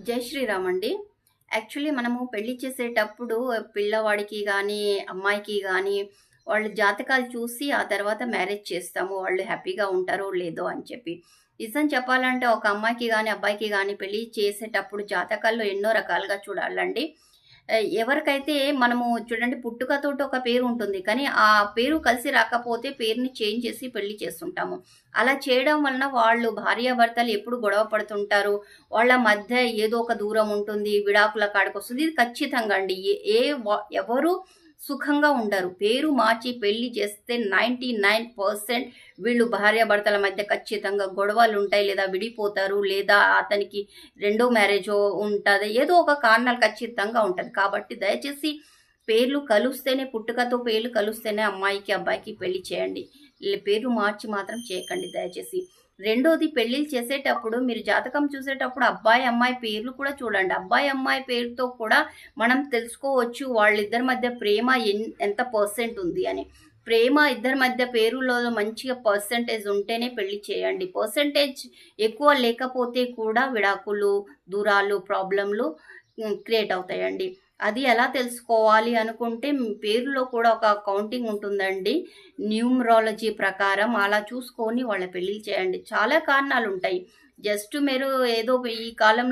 జై శ్రీరామ్ అండి. యాక్చువల్లీ మనము పెళ్లి చేసేటప్పుడు పిల్లవాడికి గానీ, అమ్మాయికి గానీ వాళ్ళ జాతకాలు చూసి ఆ తర్వాత మ్యారేజ్ చేస్తాము. వాళ్ళు హ్యాపీగా ఉంటారో లేదో అని చెప్పి. నిజం చెప్పాలంటే ఒక అమ్మాయికి గానీ, అబ్బాయికి గానీ పెళ్లి చేసేటప్పుడు జాతకాల్లో ఎన్నో రకాలుగా చూడాలండి. ఎవరికైతే మనము చూడండి పుట్టుకతోటి ఒక పేరు ఉంటుంది. కానీ ఆ పేరు కలిసి రాకపోతే పేరుని చేంజ్ చేసి పెళ్లి చేస్తుంటాము. అలా చేయడం వలన వాళ్ళు భార్యాభర్తలు ఎప్పుడు గొడవ పడుతుంటారు. వాళ్ళ మధ్య ఏదో ఒక దూరం ఉంటుంది. విడాకుల కాడికొస్తుంది. ఇది ఖచ్చితంగా అండి. ఎవరు సుఖంగా ఉండరు. పేరు మార్చి పెళ్లి చేస్తే 99% వీళ్ళు భార్యాభర్తల మధ్య ఖచ్చితంగా గొడవలుంటాయి. లేదా విడిపోతారు. లేదా అతనికి రెండో మ్యారేజో ఉంటది. ఏదో ఒక కారణాలు ఖచ్చితంగా ఉంటది. కాబట్టి దయచేసి పేర్లు కలుస్తేనే పుట్టుకతో పేర్లు కలుస్తేనే అమ్మాయికి, అబ్బాయికి పెళ్లి చేయండి. పేర్లు మార్చి మాత్రం చేయకండి దయచేసి. రెండోది పెళ్లిళ్ళు చేసేటప్పుడు మీరు జాతకం చూసేటప్పుడు అబ్బాయి, అమ్మాయి పేర్లు కూడా చూడండి. అబ్బాయి, అమ్మాయి పేరుతో కూడా మనం తెలుసుకోవచ్చు వాళ్ళిద్దరి మధ్య ప్రేమ ఎంత పర్సెంట్ ఉంది అని. ప్రేమ ఇద్దరి మధ్య పేరులో మంచిగా పర్సెంటేజ్ ఉంటేనే పెళ్లి చేయండి. పర్సెంటేజ్ ఎక్కువ లేకపోతే కూడా విడాకులు, దూరాలు, ప్రాబ్లంలు క్రియేట్ అవుతాయండి. అది ఎలా తెలుసుకోవాలి అనుకుంటే పేరులో కూడా ఒక కౌంటింగ్ ఉంటుందండి. న్యూమరాలజీ ప్రకారం అలా చూసుకొని వాళ్ళ పెళ్లిళ్ళు చేయండి. చాలా కారణాలు ఉంటాయి. జస్ట్ మీరు ఏదో ఈ కాలంలో